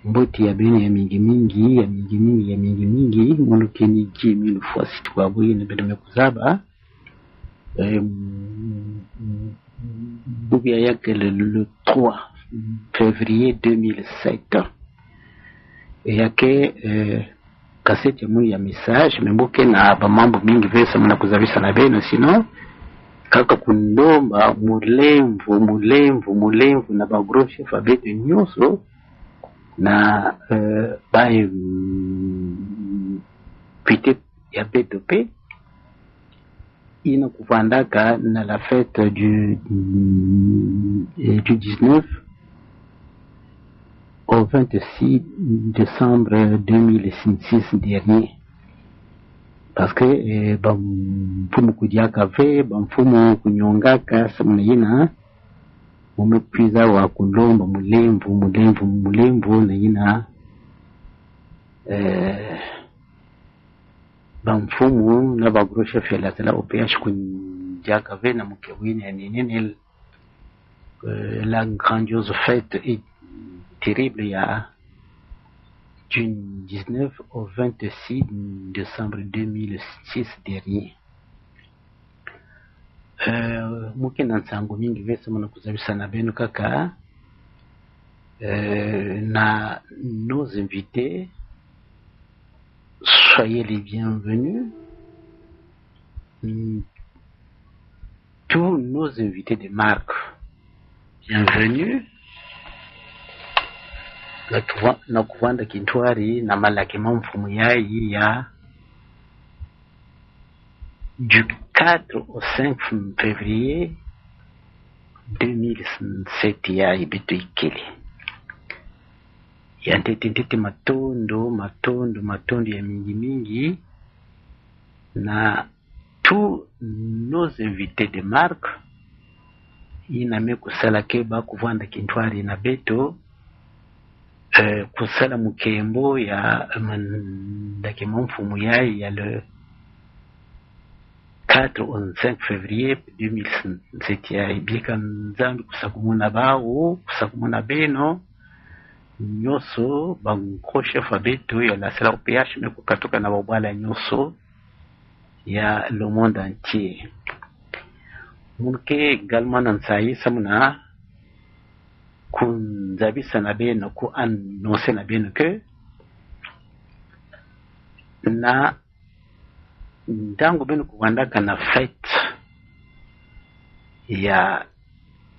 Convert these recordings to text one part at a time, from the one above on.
mboti ya bene ya mingi mingi munu keni ji mille fois si tu aboye ne bene kuzaba bubia yake le 3 février 2007 yake kaseti ya munu ya message memboke na ba mambo mingi vesa muna kuzabisa na beno sino kaka kundomba mulemvu na ba gros chef abeto nyoso na bae pite ya beto pe ina kuvandaka na la fête du 19 au 26 décembre 2006 dernier parce que bamfumu kudiaka ve bamfumu kunyongaka samuna yina mumekwiza wa kulomba mulemvu na yina bamfumu na bagrosha fela tala OPH kundiaka ve na mukewini ya nini la grandiose fête et terrible ya du 19 au 26 décembre 2006 dernier. Mukina nsango mingi vese mwana kuzabisa na benu kaka na nos invités, soyez les bienvenus. Tous nos invités de marque, bienvenue. Na kuvanda kintwari na malaki mfumu yayi ya du 4 au 5 février 2007 ya ibitu ikili ya ntete matondo ya mingi na tous nos invités de marque iname kusala keba kuvanda kintwari na beto kusala mukembo ya mandaki mfumu yayi ya le 4 au 5 février 2007 ya ibika nzambi kusakumuna bao kusakumuna beno nyoso bankoshe fabeto ya la sala OPH me kukatoka na babala nyoso ya le monde entier munke également nansayi samuna kunzabisa na beno ku annonce na beno que na ndango beno kuwandaka na fête ya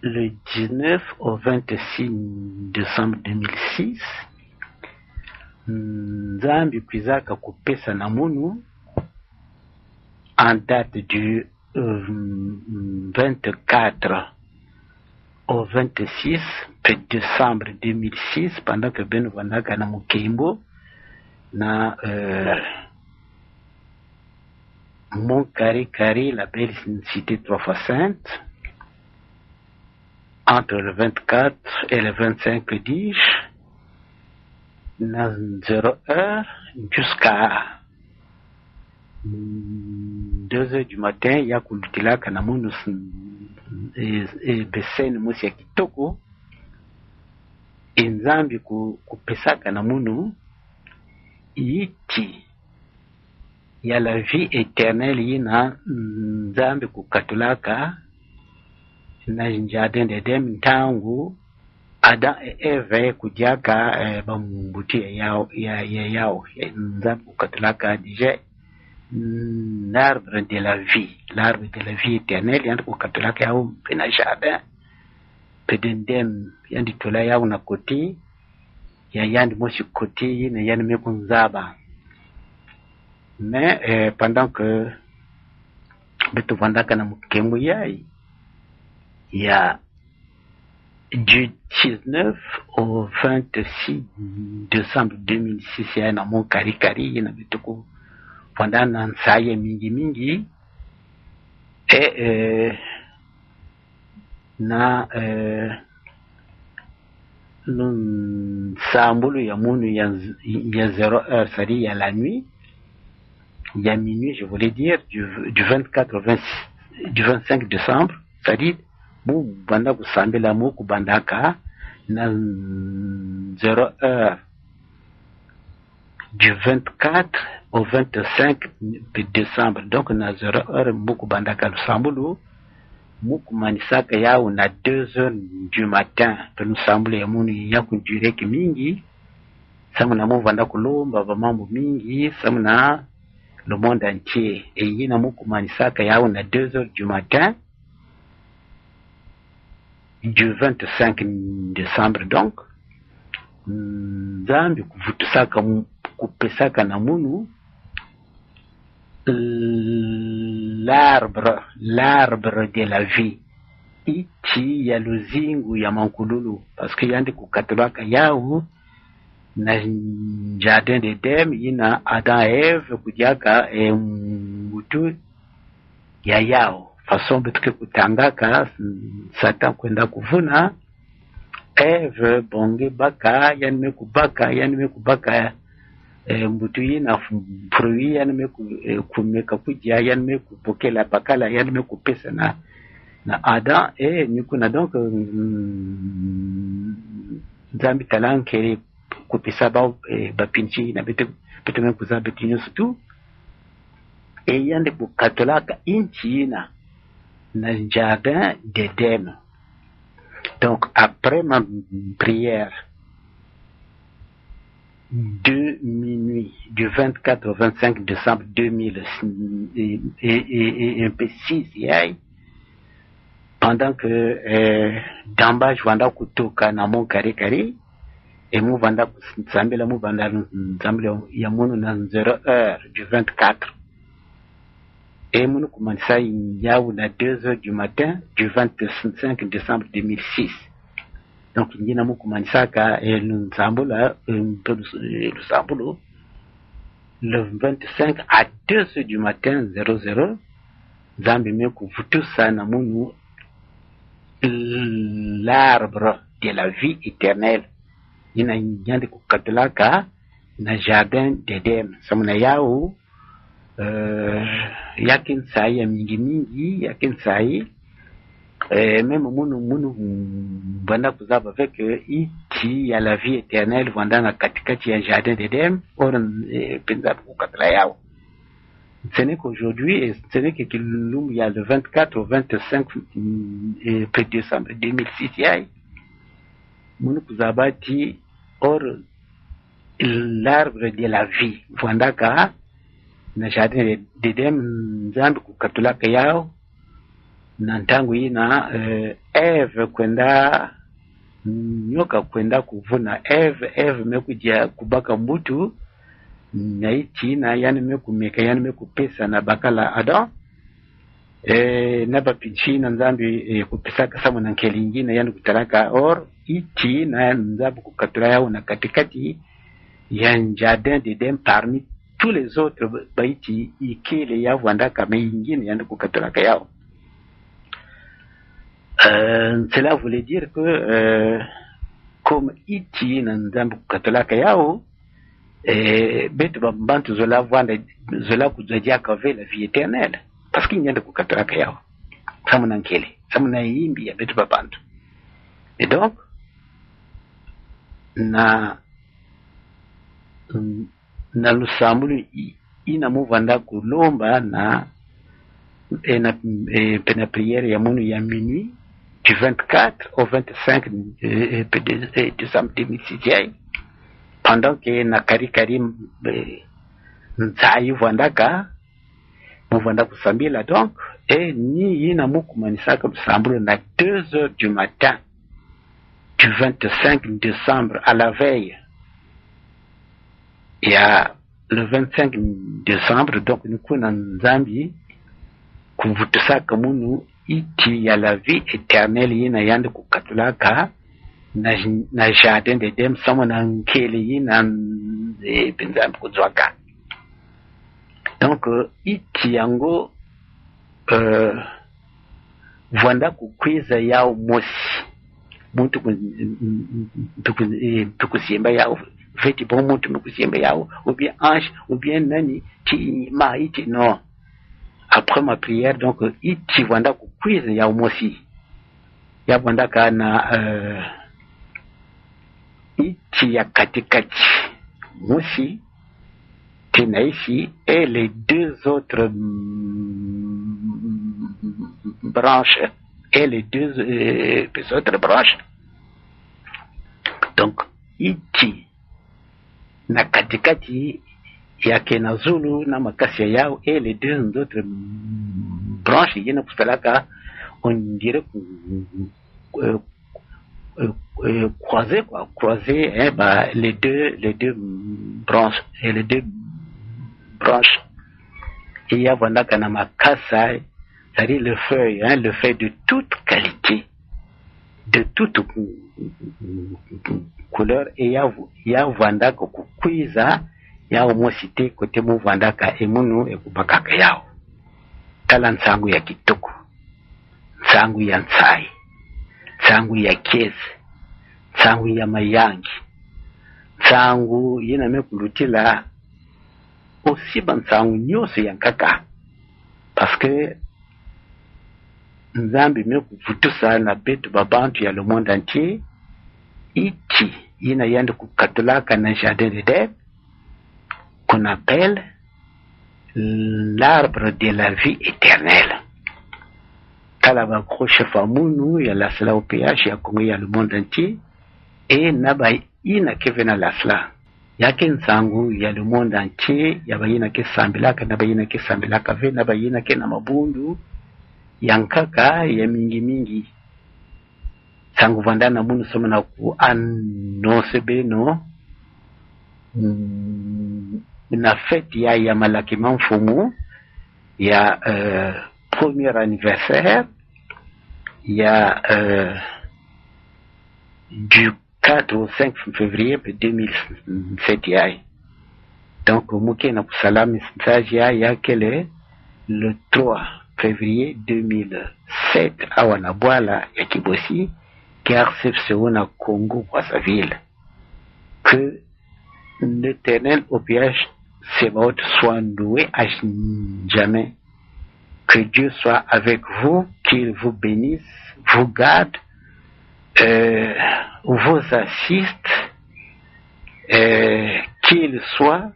le 19 au 26 décembre 2006 nzambi kwizaka kupesa na munu en date du 24 au 26 décembre 2006 pendant que beno vandaka na mukembo na Mont Carré, la belle cité 3 fois sainte, entre le 24 et le 25 dis, na 0 heure jusqu'à 2 heures du matin, ya kulutilaka na munu beseni musi ya kitoko, nzambi kupesaka na munu iti ya la vie éternelle yina nzambi kukatulaka na jardin d'Eden ntangu Adam et Eve kudiaka bambuti yao nzambi kukatulaka déjà l'arbre de la vie éternelle yandi kukatulaka yao pena jardin pedendem yandi tola yao na koti yandi moshi koti yina yandi mekunzaba. Mais pendant que beto vandaka na mukembo yayi ya du 19 au 26 décembre 2006 ya na Mont Carré na beto vandana nsaye mingi et na sambulu ya munu ya 0 heure sari ya la nuit. Il y a minuit, je voulais dire, du 24 au 26, du 25 décembre, c'est-à-dire, banda kusambela mu kubandaka na 0 heure du 24 au 25 décembre. Donc, na 0h, Moukou Bandaka Lusambulu, Moukou Manisaka Yao, na 2h du matin. Nous semble Yamouni Yaku Durek Mingi, Samuna Mouvanda Kulumba, Mambo Mingi, Samuna, le monde entier. Et Yina Moukou Manisaka Yao, na 2h du matin, du 25 décembre donc. Nzambi kuvutusaka kupesaka na munu l'arbre de la vie ichi ya luzingu ya mankululu parce que yandi kukatulaka yao na jardin d'Eden yina Adam Eve kudiaka mbutu ya yao façon betuke kutangaka Satan kwenda kuvuna Eve bonge baka yani mekubaka mbutu yina fruit yani mekumeka kujia yani mekupokela bakala yani mekupesa na Adam nikuna donc nzambi talankere kupesa ba bapinchi na betu mekuza betinyo surtout yande kukatolaka inchi yina na jardin d'Eden. Donc, après ma prière de minuit, du 24 au 25 décembre 2000 et un peu 6, pendant que d'en bas, je vanda kutoka na mon carré, et moi vanda kusambela mu vanda nzambela ya munu na 0h du 24. Et mon commence à Yaou à 2h du matin du 25 décembre 2006. Donc, il y a un commence à le 25 à 2h du matin 00. Zambi meku vutu sana munu l'arbre de la vie éternelle. Il y a un kukatulaka na jardin d'Eden. Samuna Yaou. Yakin sai ya mingi yakin sai même munu banda kuzaba avec iti ya la vie éternelle vanda na katikati ya jardin d'Eden or penza kukatla yao. Ce n'est qu'aujourd'hui et ce n'est que il y a le 24 au 25 décembre 2006 yai munu kuzabati or l'arbre de la vie vanda ka na jardin d'Eden nzambi kukatulaka yao na ntangu ina Eve kwenda nyoka kwenda kuvuna Eve mekujia kubaka mbutu na iti na yani mekumeka yani mekupesa na bakala Adam na bapinchi na nzambi kupesaka samu na nkeli ingine yani kutalaka or iti na nzambi kukatula yao na katikati ya jardin d'Eden parmi tous les autres baiti ikele ya vanda kama ingine yande kukatolaka yao. Cela voulait dire que comme iti na nzambi kukatolaka yao betu bantu zola vanda zola kuzadia kave la vie éternelle parce qu'il yande kukatolaka yao samuna nkele samuna yimbi ya betu bantu et donc na lusambulu ina muvanda kulomba na pena prière ya munu ya minuit du 24 au 25 décembre 2006 pendant que na kari nzai vandaka muvanda kusambila donc ni ina mukumanisaka lusambulu na 2h du matin du 25 décembre à la veille. Il y a le 25 décembre, donc nous connaissons Zambie, kuvutusaka munu iti ya la vie éternelle yina yande kukatulaka na jardin d'Eden sama na nkele yina pinzambi kuzwaka. Donc iti yango vanda kukwiza yao mosi muntu tukusimba yao veti bon muntu mukusimba yao ou bien ange ou bien nani ti ma iti non. Après ma prière donc iti vanda kukwiza yao mosi ya vanda kana iti ya katikati mosi Tenaïsi et les deux autres branches et les deux autres branches. Donc ichi na katikati yake na Zulu na Makasia yao et les deux autres branches yena kupeleka on dirait croiser quoi, croiser les deux branches et les deux branches. Et il y a voilà kana makasa, c'est-à-dire le feuille de toute qualité, de toute couleur. Et il y a vanda kukuiza ya omosite kote mu vanda ka emunu ekubakaka yao. Tala nsangu ya kitoko, nsangu ya nsai, nsangu ya kiezi, nsangu ya mayangi, nsangu yina mekulutila aussi bansangu nyoso ya nkaka. Parce que nzambi mekuvutusa na betu babantu ya le monde entier. Ichi yina yande kukatulaka na jardin d'Eden qu'on appelle l'arbre de la vie éternelle. Kalaba kroche famunu ya lasla au PH ya Congo ya le monde entier. Et naba ina kevena lasla. Yake nsangu ya le monde entier ya bayina ke sambilaka na bayina ke sambilaka ve na bayina ke na mabundu yankaka ya mingi mingi. Sangu vandana munu somana ku annonce beno na fête ya malaki mfumu ya premier anniversaire ya du 4 au 5 février 2007. Donc muke na kusalami message ya kele le 3 février 2007 awa na bwala ya Kibosi car c'est na Congo Brazzaville. Que l'Éternel au piège Sébaoth soit loué à jamais. Que Dieu soit avec vous, qu'il vous bénisse, vous garde, vous assiste, qu'il soit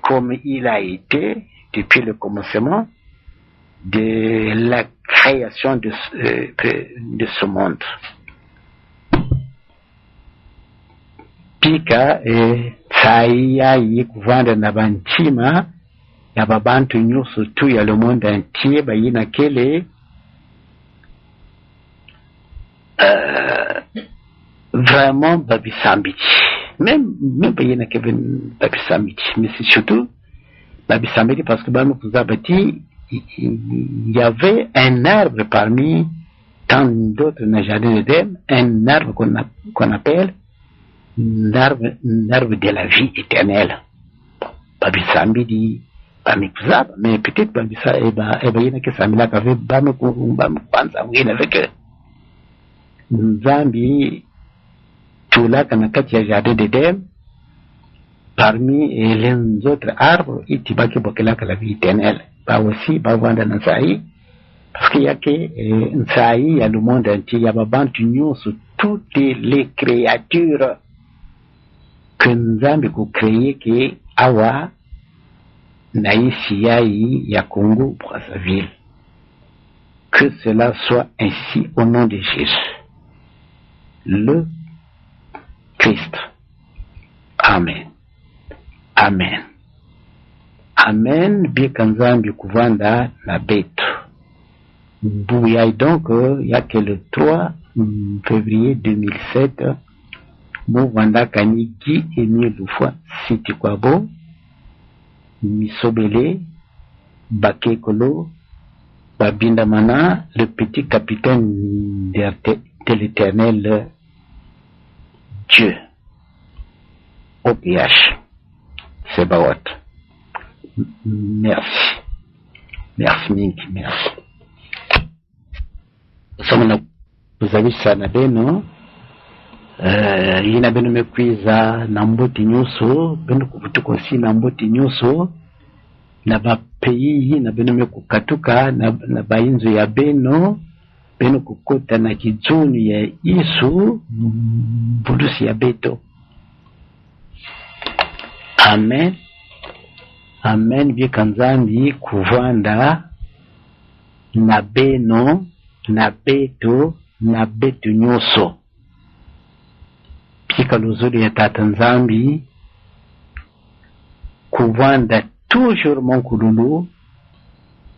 comme il a été depuis le commencement de la création de ce monde. Pika saia yikuvanda na banchima ya babantu nyuso tu ya le monde entier bayina kele vraiment babisambichi même bayina kevin babisambichi, mais c'est surtout babisambichi parce que banu kuzabati il y avait un arbre parmi tant d'autres dans le jardin d'Éden, un arbre qu'on appelle l'arbre de la vie éternelle. Babisambi dit bamikuzaba, mais peut-être babisa yina ke samila kave bamikwanza wina avec Nzambi tula kana kati ya jardin d'Éden parmi les autres arbres itibaki bokelaka la vie éternelle. Ba aussi bavanda na sai parce qu'il y a que nsai ya le monde entier ya babantu nyonso toutes les créatures que Nzambi ko créer ke awa na ici ya Congo Brazzaville. Que cela soit ainsi au nom de Jésus le Christ. Amen. Amen. Amen. Bikanzambi kuvanda na betu. Bouyai donc, il y a que le 3 février 2007, Mouvanda Kaniki Emile Lufwa Siti Kwabo, Misobele, Bakekolo, Babindamana, le petit capitaine de l'Éternel Dieu. OPH. Sébaoth. Merci. Merci Mingi, merci. Somona kuzalisha na beno yina beno mekwiza na mboti nyuso beno kuvutuko si na mboti nyuso na bapeyi yina beno mekukatuka na bayinzo ya beno kukota na kizuni ya Isu bulusi ya beto. amen amen byekanzambi kuvanda na beno na betu nyuso pika luzuri ya tata nzambi kuvanda toujours monkululu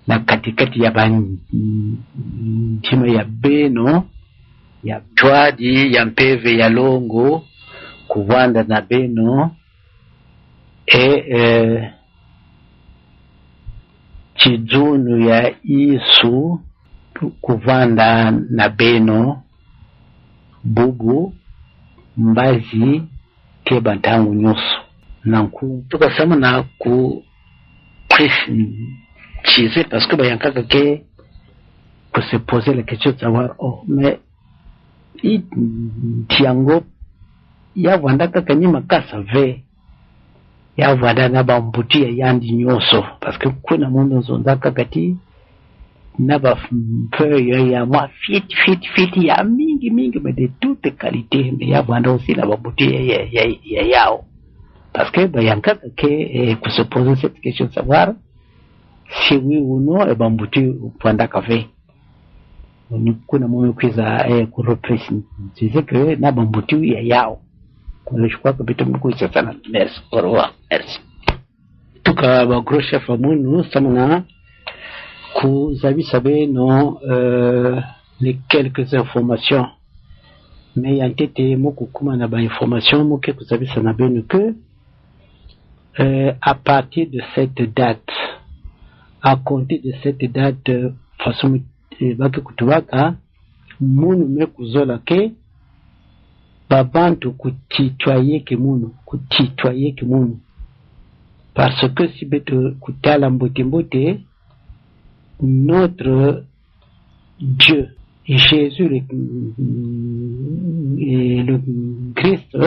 na katikati ya bantima ya beno ya twadi ya mpeve ya longo kuvanda na beno chizunu ya isu kuvanda na beno bubu mbazi ke bantangu nyuso nanku tukasema na ku préciser parce que bayankaka ke pour se poser la question de savoir mais tiango ya vanda kaka nyima kasa ve ya vanda na bambuti ya yandi nyoso parce que kuna mundu zonda kakati na ba feuille ya moi fit ya mingi mais de toute qualité mais ya vanda aussi la bambuti ya yao parce que bayankaka ke pour se poser cette question de savoir si oui ou non bambuti upanda kafe kuna moyo kwiza kureprésenter que na bambuti ya yao je crois que bitu mkuu sana. Merci au revoir. Merci tuka ba gros chef amunu samana kuzabisa beno les quelques informations mais yantete moku kuma na ba information moke kuzabisa na beno que à partir de cette date, à compter de cette date façon baki kutubaka munu mekuzola ke babantu kutitwaye ke munu parce que si beto kutala mbote notre Dieu Jésus le Christ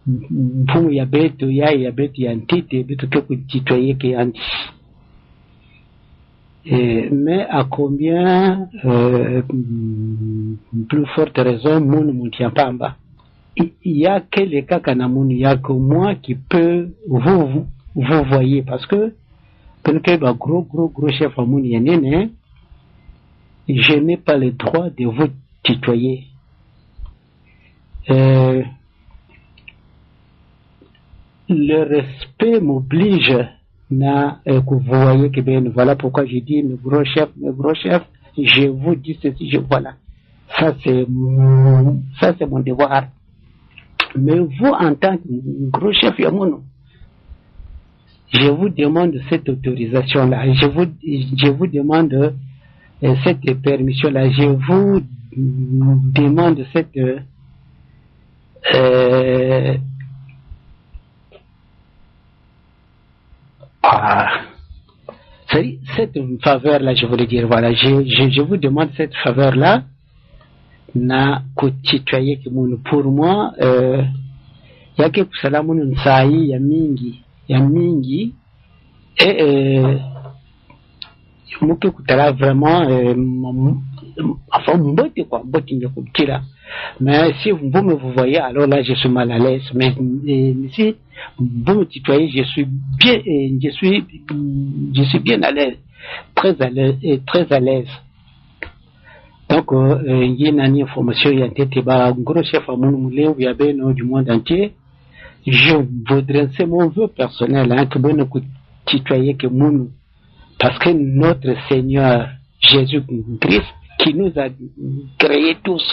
mfumu ya betu ya ntite betu ke kutitwaye ke anti. Mais à combien plus forte raison moun mutia pamba il y a quel cas kana moun il y a que moi qui peut vous voyez parce que que ba gros chef moun yanene je n'ai pas le droit de vous tutoyer le respect m'oblige na que vous voyez que bien voilà pourquoi j'ai dit mes gros chefs je vous dis ceci voilà ça c'est mon devoir mais vous en tant que gros chef yamono je vous demande cette autorisation là je vous demande cette permission là je vous demande cette cette faveur là je voulais dire voilà je vous demande cette faveur là na kutitwaye kimuntu pour moi yake kusalamu nsai ya mingi muke kutala vraiment enfin mbote ngekutira mais si vous me voyez alors là je suis mal à l'aise mais si vous me tutoyez je suis bien à l'aise très à l'aise donc il y a une information il y a un gros chef à mon ya beno du monde entier je voudrais c'est mon vœu personnel hein, que bon tutoyer que mon parce que notre Seigneur Jésus-Christ qui nous a créés tous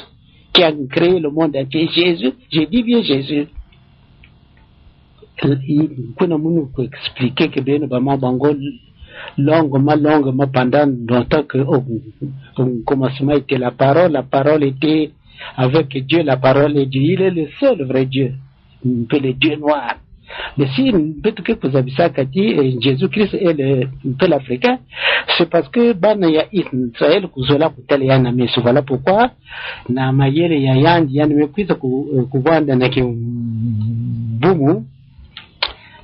qui a créé le monde entier Jésus je dis bien Jésus kuna munu ko expliquer que bien ba bango longuement pendant longtemps que au commencement était la parole était avec Dieu, la parole est Dieu, il est le seul vrai Dieu, le Dieu noir. Mais si vous avez ça dit Jésus-Christ est le peuple africain, c'est parce que banaya Israël kuzola kutele yana mesu voilà pourquoi na mayele ya yandi yana mekwiza kuvanda na kibumu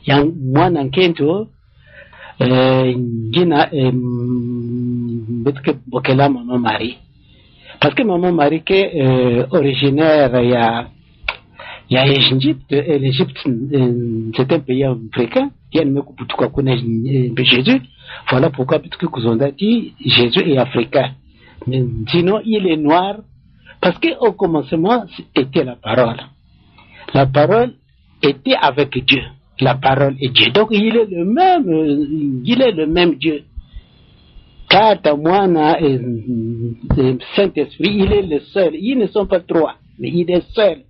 ya mwana nkento jina betke bokela Maman Marie parce que Maman Marie que originaire Il y a l'Égypte, et l'Égypte, c'est un pays africain, il y a une Jésus. Voilà pourquoi, parce que vous avez dit, Jésus est africain. Mais sinon, il est noir, parce qu'au commencement, c'était la parole. La parole était avec Dieu. La parole est Dieu. Donc, il est le même Dieu. Car moi, le Saint-Esprit, il est le seul. Ils ne sont pas trois, mais il est seul.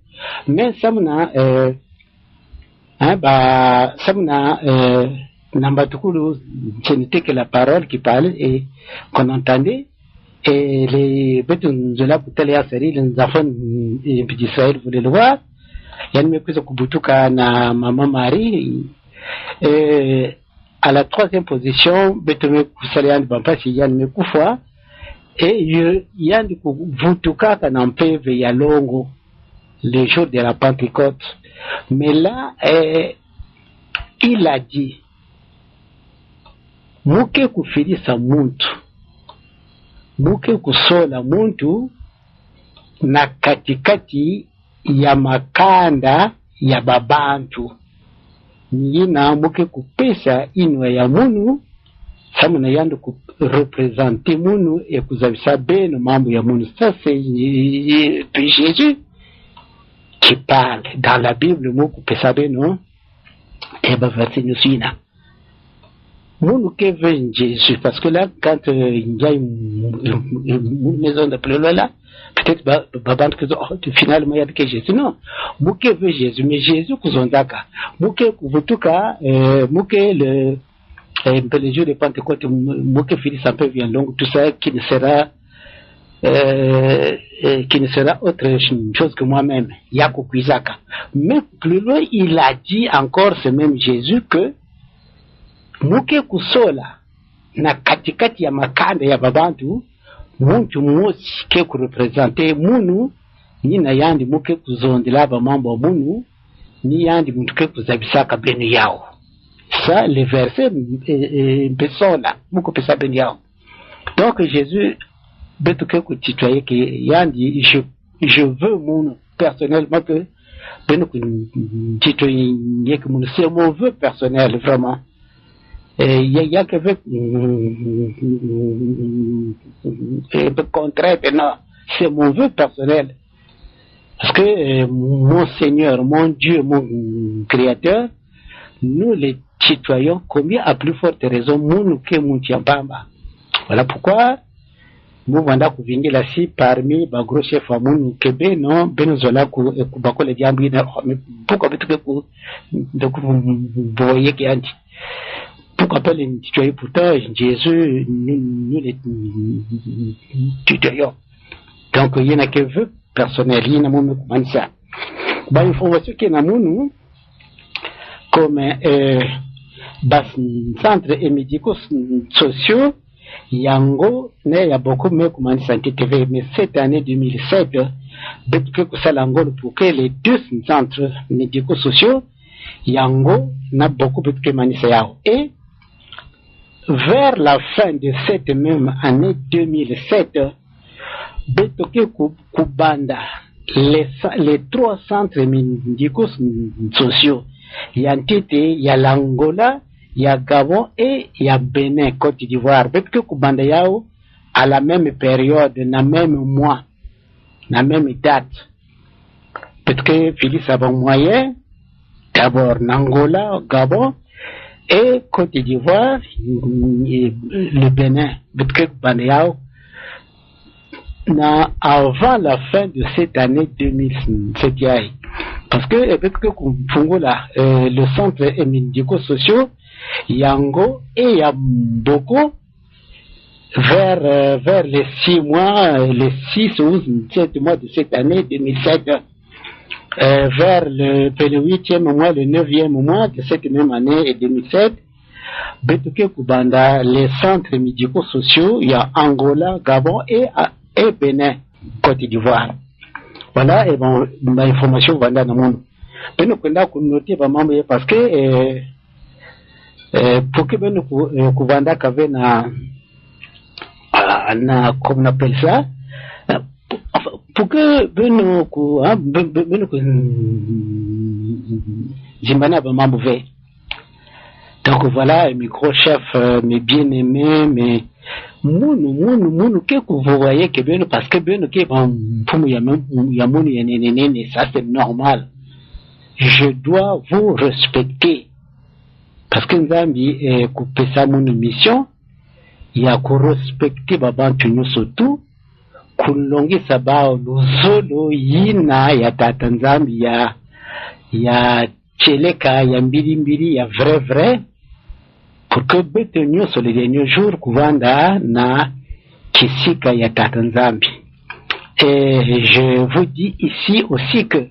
Mais ça ce n'était que la parole qui parlait et qu'on entendait. Et les enfants d'Israël voulaient le voir. Il y a une méprise au Kubutuka na maman Marie. À la troisième position, Betome Kusalian Bampasi Yann Mekufwa. Et Yann Kubutuka Kanampe Veyalongo, le jour de la Pentecôte. Mais là, il a dit, Muke kufilisa muntu, Muke kusola muntu, na katikati ya makanda ya babantu. Nina muke kupesa inwe ya munu, samuna yandu kurepresente munu, et kuzabisa beno mambo ya munu. Ça c'est Jésus qui parle. Dans la Bible, muku pesa beno, et ben verset nous suit là. Munu ke veut Jésus, parce que là, quand il y a une maison de pleurer là, peut-être finalement il y a que Jésus. Non, Mouke veut Jésus, mais Jésus kuzondaka. Mouke kuvutuka, Mouke le jour de Pentecôte, Mouke Félix un peu vient long, tout ça qui ne sera autre chose que moi-même. Yako Kuizaka. Mais plus loin, il a dit encore ce même Jésus que Mouke kusola na katikati ya makanda ya babantu. Muntu mmosi ke kurepresente munu ni na yandi muke kuzondela ba mambo munu ni yandi muntu ke kuzabisaka benu yao. Ça le verset besola muko pesa benu yao. Donc Jésus betu ke kutitoyer que yandi je veux munu personnellement que benu kutitoyer que munu c'est mon vœu personnel vraiment. Il y a que le contraire, non, c'est mon vœu personnel. Parce que mon Seigneur, mon Dieu, mon Créateur, nous les citoyens, combien à plus forte raison, nous que mon Tiambamba. Voilà pourquoi nous venons à venir là parmi les gros chefs à mon Québec, non, Benozola, Kubako les diamants, mais pourquoi vous voyez qu'il y a pourquoi pas les tutoyer pourtant Jésus nous les tutoyons. Donc il y en a que vœux personnels, il y en a mon comment ça. Bah information qui est dans nous comme centre et médicaux sociaux yango ne ya beaucoup mieux comment santé TV mais cette année 2007 depuis que ça l'angole pour que les deux centres médicaux sociaux yango n'a beaucoup plus que manisayao et vers la fin de cette même année 2007, Betoke Kubanda, les trois centres médicaux sociaux, il y a Ntete, il y a l'Angola, il y a Gabon et il y a Bénin, Côte d'Ivoire. Betoke Kubanda yao, à la même période, dans le même mois, dans la même date. Betoke Félix a bon moyen, d'abord l'Angola, Gabon, et Côte d'Ivoire, le Bénin, avant la fin de cette année 2007. Parce que le centre médico-social, Yango et Yamboko, vers les 6 mois, les 6 ou 7 mois de cette année 2007, vers le 8e mois, le 9e mois de cette même année 2007, Betuke Kubanda, les centres médico-sociaux, il y a Angola, Gabon et Bénin, Côte d'Ivoire. Voilà, et bon, ma information va dans le monde. Nous avons noté parce que pour que nous Kubanda kave na comment on appelle ça, pour que beno ko beno ko jimbana ba mambouvé. Donc voilà, micro-chef, mes bien-aimés, mes mounu, que vous voyez que bien, parce que bien, que pour ça c'est normal. Je dois vous respecter. Parce que nous avons coupé ça mon émission, il y a qu'on respecter babantu nous surtout, qu'on longue sabao, luzolo, yina, ya tatanzambi, ya tcheleka, ya mbili, ya vrai, pour que betenyo sur les derniers jours kuvanda na kisika ya tatanzambi. Et je vous dis ici aussi que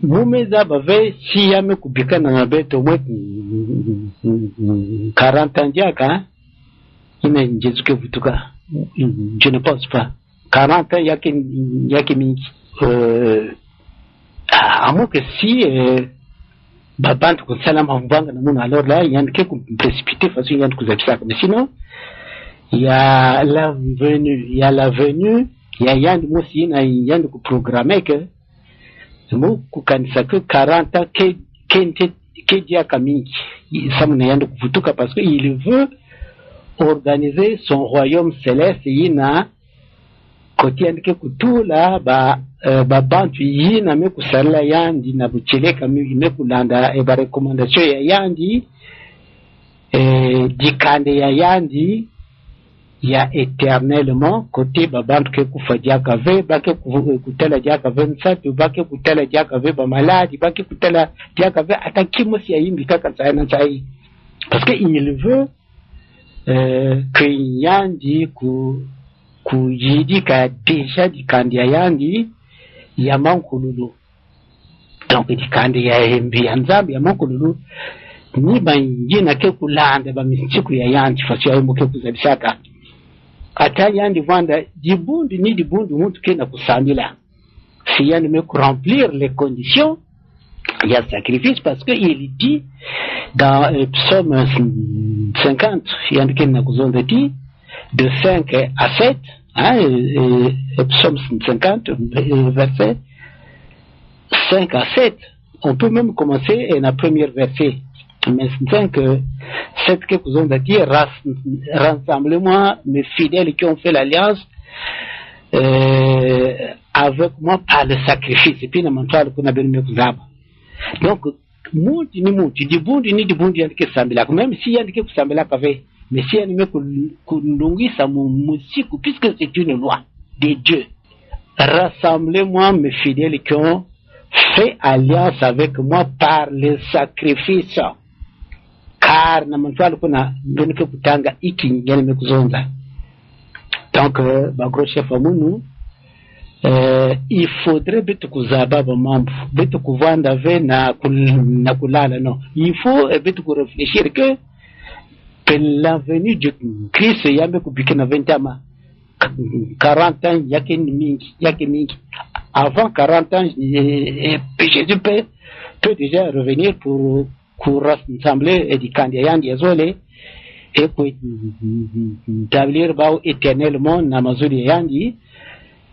mumeza bave si yame kubika na beto mwe 40 ans diaka ina njezuke vutuka, je ne pense pas 40 ans yake mingi à moins que si babantu kusala mvanga na muna, alors là il y a quelque précipité façon il y a kuzabisa, mais sinon il y a l'avenue il y a yandi mosi na yandi ku programmer que mu kukanisa que 40 ans que dia kamingi samuna yandi kuvutuka, parce que il veut organiser son royaume céleste yina côté yandike kutula bantu yina me kusala yandi na bucheleka me kulanda ba recommandation ya yandi dikande ya yandi ya éternellement côté bantu ke kufadia kave bake kutela dia kave nsatu bake kutela dia kave ba maladi bake kutela dia kave atakimo si yimbi kaka sana sai, parce que il veut que yandi kujidika déjà dikandi ya yandi ya mankululu, donc dikandi ya embi ya nzambi ya mankululu ni banjina ke kulanda ba misiku ya yandi fasi ya muke kuzabisaka ata yandi vanda dibundu muntu ke na kusambila si yandi me remplir les conditions il y a sacrifice, parce que il dit dans Psaume 50 yandi ke na kuzonda dit de 5 à 7, Psaume 50, verset 5 à 7. On peut même commencer la première verset. Mais 5, 7 que vous avez dit, rassemblez-moi mes fidèles qui ont fait l'alliance avec moi par le sacrifice. Et puis, on a donc, muti dibundi yandike sambila, même si yandike kusambila pavé, mais si yandike kulungisa musiku, puisque c'est une loi de Dieu. Rassemblez-moi mes fidèles qui ont fait alliance avec moi par le sacrifice. Car na mantwalo kuna ndonike kutanga iki ngene mekuzonza. Donc bagro chef amunu il faudrait betu kuzaba ba mambo betu kuvanda ve na kulala, non, il faut betu ku réfléchir que l'avenue de Christ yambe kubikina 20 ans 40 ans yake mingi avant 40 ans Jésus peut déjà revenir pour rassembler et du candidat yandi et pour établir éternellement namazuri yandi.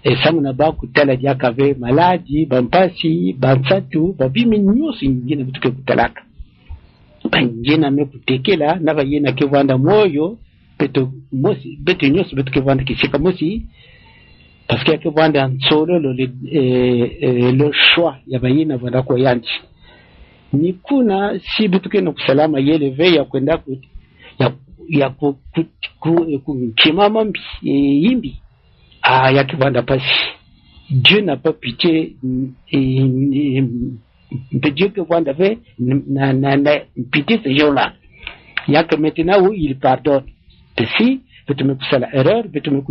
Et ça m'a ba kutala dia kave maladi bampasi bansatu babimi nyusi ngine butuke kutalaka bangena me kutekela na bayena ke vanda moyo beto nyusi butuke vanda kisika mosi, parce que vanda solo le choix ya bayena vanda ko yandi ni kuna si butuke no kusalama yeleve ya kwenda ya kimama yimbi ya kivanda pasi. Dieu n'a pas pitié, Dieu que vanda fait n'a pitié ces gens-là. Il y a que maintenant où il pardonne. Si tu me pousses la erreur, tu me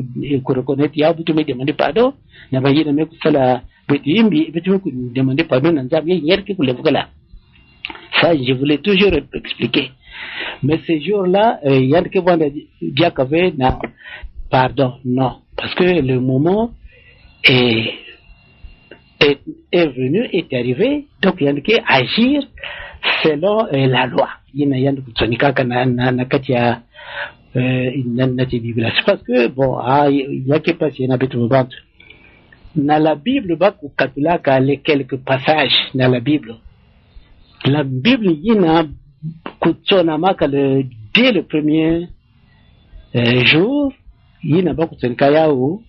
reconnaître, tu me demander pardon, n'a pas yé me pousser la tu me demander pardon, n'a pas yé que vous là. Ça, je voulais toujours expliquer. Mais ces jours-là, il y a que vanda dia kave na pardon, non. Parce que le moment est venu, est arrivé, donc il y a qu'à agir selon la loi. Il y a parce que bon, il y a qui passe, il y a un peu de dans la Bible bakukatulaka les quelques passages dans la Bible. La Bible yina kutsonamaka dès le premier jour yina bakutsonka yao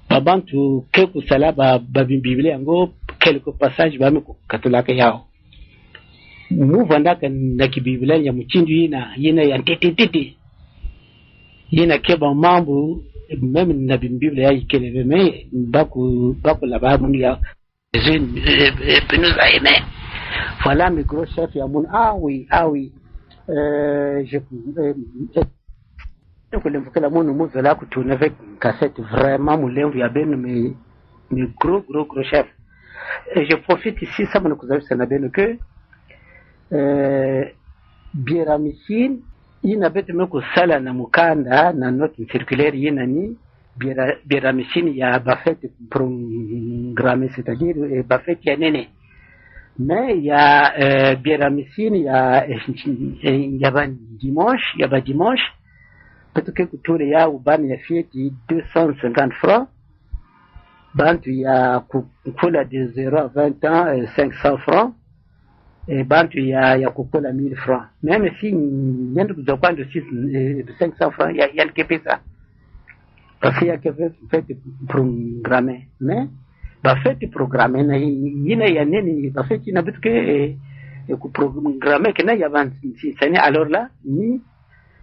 babantu ke kusala babibiblia yango quelques passages bamikukatulaka yao muvandaka na kibiblia ya muchindu yina ya ntetete yina keba mambo même na biblia ya ikeleve mais baku la ba mundu ya nous a aimé. Voilà mes gros chefs ya mun. Ah oui je donc le mvuke la mun mu vela kutourner avec cassette vraiment mulemvu ya ben mes gros chefs. Et je profite ici ça mon cousin c'est na ben que Bieramichine ina bete meko sala na mukanda na note circulaire yinani Bieramichine ya bafete programmé, c'est-à-dire bafete ya nene. Mais il y a Bieramichine, il y a dimanche, peut-être que tout le ya ou ban ya fieti 250 francs. Bant il y a kukula de 0 à 20 ans 500 francs. Et bant il y a kukula 1000 francs. Même si n'y a pas de 500 francs, il y a le képé ça. Parce qu'il y a quelque fait programmé. Mais bafeti programme na yina ya nini bafeti na bitu ke ku programme ke na ya bansi sani alors là ni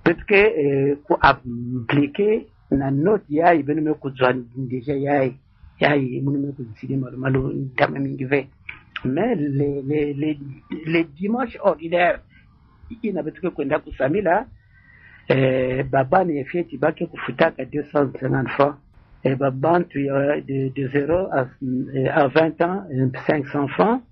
bitu ke ku appliquer na note ya ibenu me ku zwan déjà ya mun me ku sidi malo dama mingi ve mais les dimanches ordinaires ina bitu ke kwenda kusamila baba ni fieti baki kufutaka 250 francs. Et Babantu de 0 à 20 ans, 500 francs.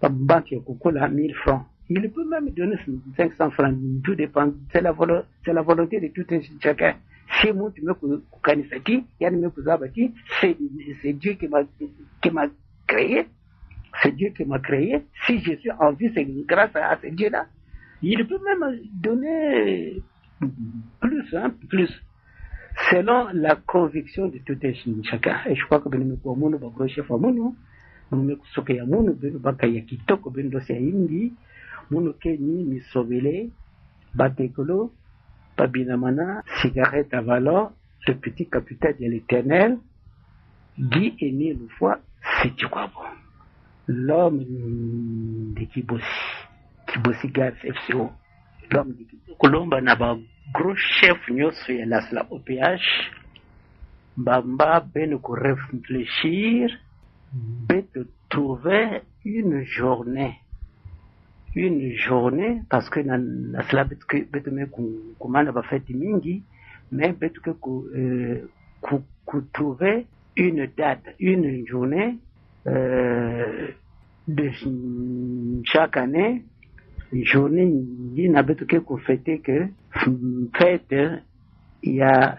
Babantu Kukula 1000 francs. Il peut même donner 500 francs. Tout dépend. C'est la volonté de tout un chacun. Si moi tu me kukanisaki, yani me kuzabati, c'est Dieu qui m'a créé. C'est Dieu qui m'a créé. Si je suis en vie, c'est grâce à ce Dieu-là. Il peut même donner plus. Selon la conviction de tout un chacun. Et je crois que nous avons un chef à nous, nous avons un kitoko bendo se indi, nous ni sobele, batekolo, babinamana, cigarette à valeur, le petit capitaine de l'éternel, Guy est né une fois, c'est du quoi bon. L'homme de Kibosi Gaz FCO, l'homme de Colomba Naba. Gros chef nyoso ya la OPH bamba ben ko réfléchir de trouver une journée parce que na cela beto me kumana ba fête mingi mais beto que trouver une date, une journée de chaque année. Journée il n'a pas que fêter que fête il y a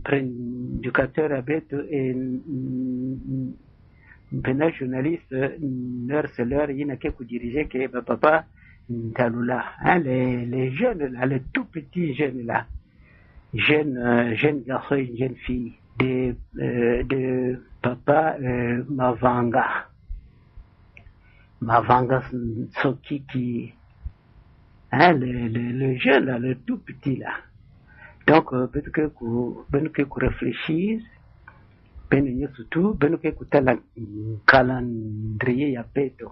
prédicateur abeto et un journaliste leur il n'a que diriger que papa Talula hein, les jeunes là, les tout petits jeunes là, jeunes garçons et jeunes filles de papa Mavanga Soki qui hein, le jeune là, le tout petit là. Donc peut-être que vous réfléchir, surtout que vous calendrier ya beto.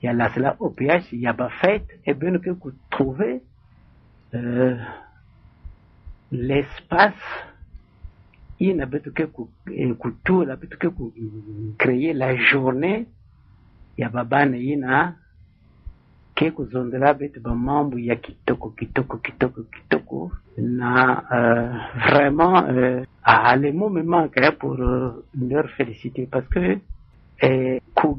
Il y a la OPH, il y a pas fête et que vous trouvez l'espace. Il y a que vous créer la journée. Ya babana yina ke kuzondela betu ba mambo ya kitoko na vraiment les mots me manquent pour leur féliciter parce que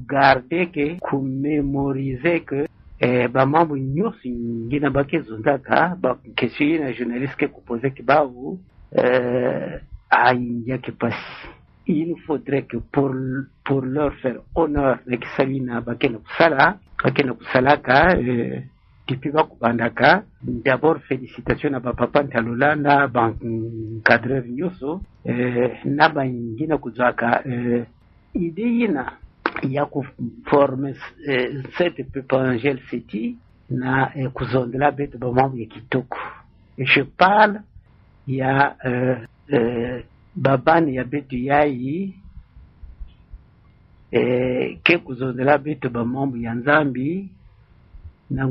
garder que mémoriser que ba mambo nyosi ngina bake zondaka ba question journaliste que poser que ba ou ya que passe. Il faudrait que pour leur faire honneur avec Salina Bakeno Kusala ka depuis bakubandaka. D'abord félicitations à papa Ntalula na cadreur nyoso na bangina kuzaka idée yina ya kuforme cette Papa Angel City na kuzondela betu ba mambo ya kitoko. Et je parle ya babani ya betu yayi ke kuzondela betu ba mambo ya Nzambi na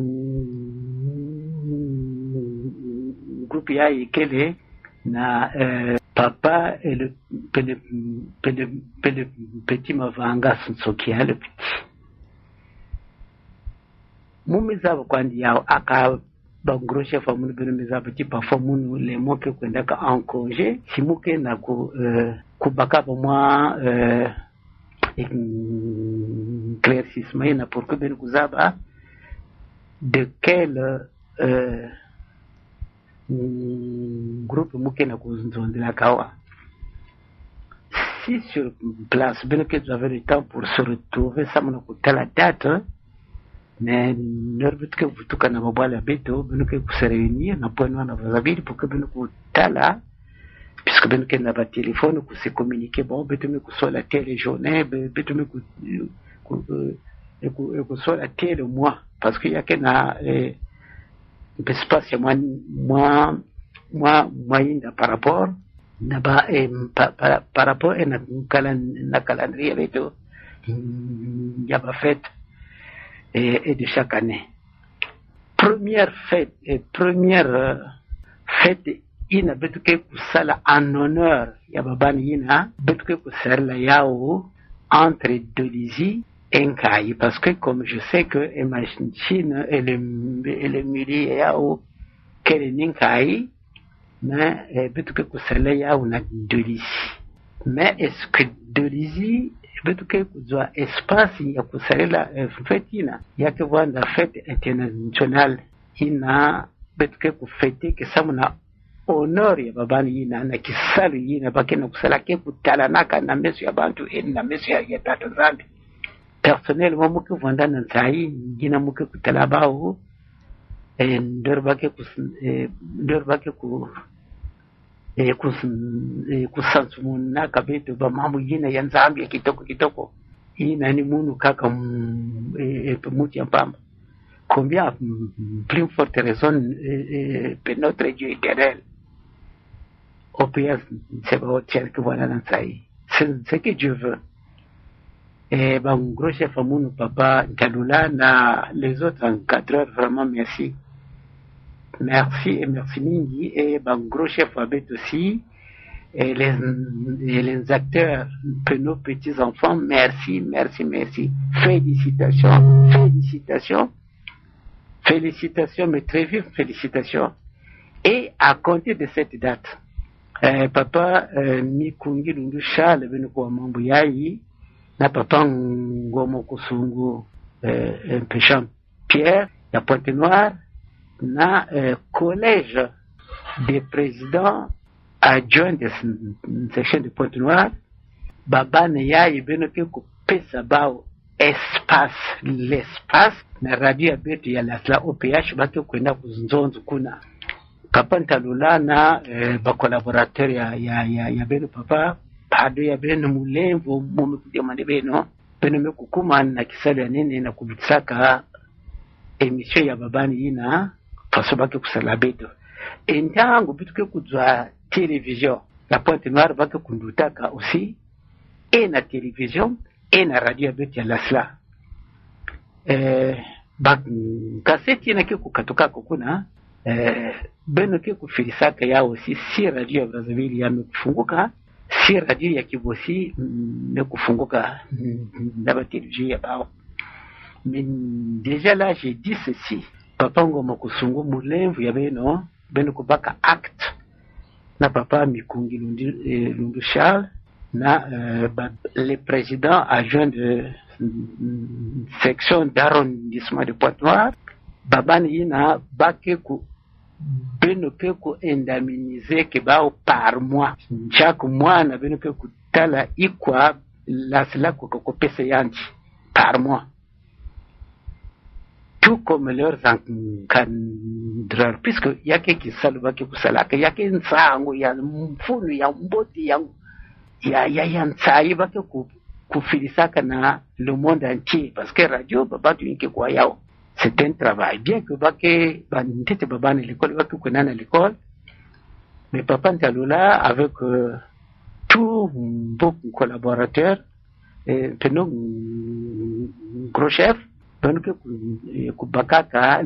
groupe yayi kele na papa et le petit Mavanga Sonsokia le petit mumizabo kwandi yao aka bangroshe fa munu beno mizabo ti parfois munu le moke kwenda ka en congé simuke na ku bakaba moi éclaircissement na pour que beno kuzaba de quel groupe muke na kuzondela kawa. Si sur place, bien que vous avez le temps pour se retrouver, ça m'a coûté la date, mais n'oubliez que vous tout quand vous la bête, bien que vous se réunir, n'a pas nous vous habiter pour que bien vous là, puisque bien que n'a pas téléphone, que se communiquer, bon, bien que vous soit la téléjournée, bien que vous soit la télé moi, parce qu'il y a qu'un espace moi par rapport par rapport à la calendrier avec il y a pas fête et de chaque année. Première fête ina betuke kusala en honneur ya babani ina betuke kusala yao entre Dolizy et Nkayi, parce que comme je sais que Chine et le milieu yao qu'elle est Nkayi, mais betuke kusala yao na Dolizy. Mais est-ce que Dolizy betuke kuzwa espace ya kusala fête ina ya que voir la fête internationale ina betuke kufete que ça mona honor ya babani ina na kisalu ina bakena kusala ke kutala naka na mesu ya bantu na mesu ya tatu Nzambi. Personnellement muke vanda na sai ngina muke kutala bao ndor bake kusansumuna kabetu ba mambo yina ya Nzambi ya kitoko ina ni munu kaka muti ya pamba. Combien plus forte raison pour notre Dieu éternel au pays c'est pas autre que voilà dans ça c'est ce que Dieu veut. Et ben gros chef Amoun papa Ntalula na les autres encadreurs vraiment merci et merci mingi et ben gros chef Abet aussi et les acteurs pour nos petits enfants merci félicitations mais très vives félicitations. Et à compter de cette date papa Mikungi Lundu Charles beno kwa mambo yayi na papa Ngomo Kusungu Péchant Pierre ya Pointe-Noire na collège des présidents adjoints de section de Pointe-Noire baba ne yayi beno ke ku pesa bao l'espace na radio ya betu ya Lasla OPH baki kwenda kuzonzo kuna papa Ntalula na ba collaborateur ya beno papa pado ya beno mulemvo mume kudemande beno mekukuma na kisali ya nene na kubitsaka emission ya babani ina faso baki kusala betu entango bituke kuzwa télévision la Pointe-Noire baki kundutaka aussi et na télévision et na radio betu ya Lasla kaseti na kiku katoka kuna beno kiku filisaka yao aussi si radio ya Brazzaville ya mekufunguka si radio ya Kibosi mekufunguka na ba télévision ya bao. Mais déjà là j'ai dit ceci papa Ngoma Kusungu mulemvu ya beno kubaka acte na papa Mikungi Lundu Charles na le président adjoint de section d'arrondissement de Pointe-Noire babani ina bake ku beno ke ku indemniser ke bao par mois chaque mois na beno ke ku tala ikwa lasla ko pesa yanchi par mois tout comme leurs encadreurs, puisque il y a qui salva qui kusalaka, il y a qui nsango, il y a mfunu, il y a mboti, il y a nsayi ba kufilisaka na le monde entier, parce que radio baba tu inke kwa yao. C'est un travail, bien que bake bandite baba na l'école, bake kuna na l'école, mais papa Ntalula avec tous beaucoup collaborateurs, penon gros chef, penon que kubakaka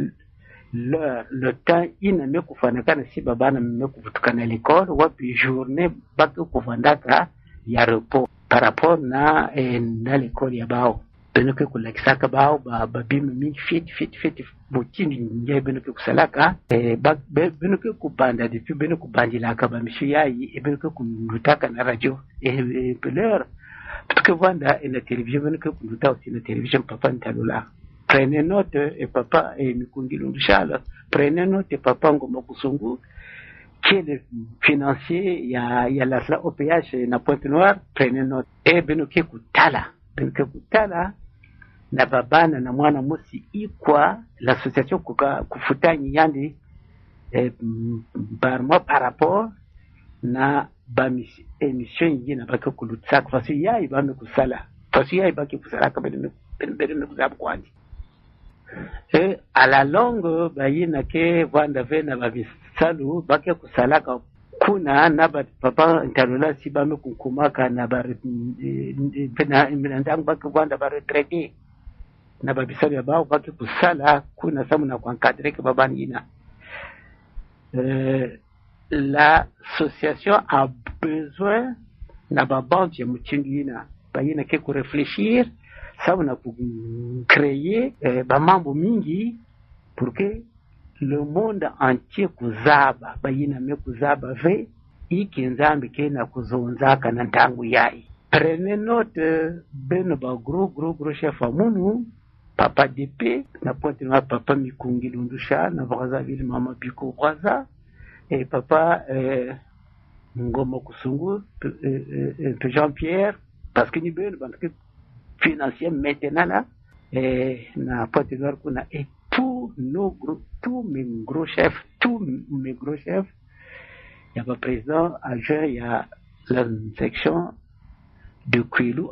le temps ina me kufanaka si baba na me kuvutukana l'école, wapi journée bake kuvandaka ya repos par rapport na l'école ya bao. Beno ke kulakisaka bao ba bima mingi fit mutini nje beno ke kusalaka beno ke kubanda depuis beno kubandilaka ba mishu yayi beno ke kunutaka na radio peleur parce que vanda na télévision beno ke kunuta aussi na télévision papa Ntalula. Prenez note et papa Mikungilo Ndushala, prenez note et papa Ngoma Kusungu qui est le financier il y a la OPH na Pointe-Noire, prenez note et beno ke kutala na babana na mwana musi ikwa l'association kufutanyi yandi par rapport na ba émission yingine baka kulutsaka fasi yayi ba mekusala fasi yayi baki kusala ka bene kuzaba kwandi à la longue bayina ke vanda vena babisalu baka kusala ka kuna na ba papa Ntalula si ba mekunkumaka na ba pena ndangu baka vanda ba retraité na babisali ya bao baki kusala kuna samu na kuencadrer que baba nina. L'association a besoin na babandi ya mutingina bayina ke ku réfléchir samu na ku créer ba mambo mingi pour que le monde entier kuzaba bayina me kuzaba ve ikinzambi ke na kuzonzaka na ntangu yayi. Prenez note beno ba gros chef amunu papa DP, na Pointe-Noire, papa Mikungilo Ndusha, na Brazzaville, mama Biko Braza, et papa Ngoma Kusungu, Jean-Pierre, parce que nous avons financier maintenant là, et na Pointe-Noire, et tous mes gros chefs, il y a le président adjoint, il y a la section de Kwilu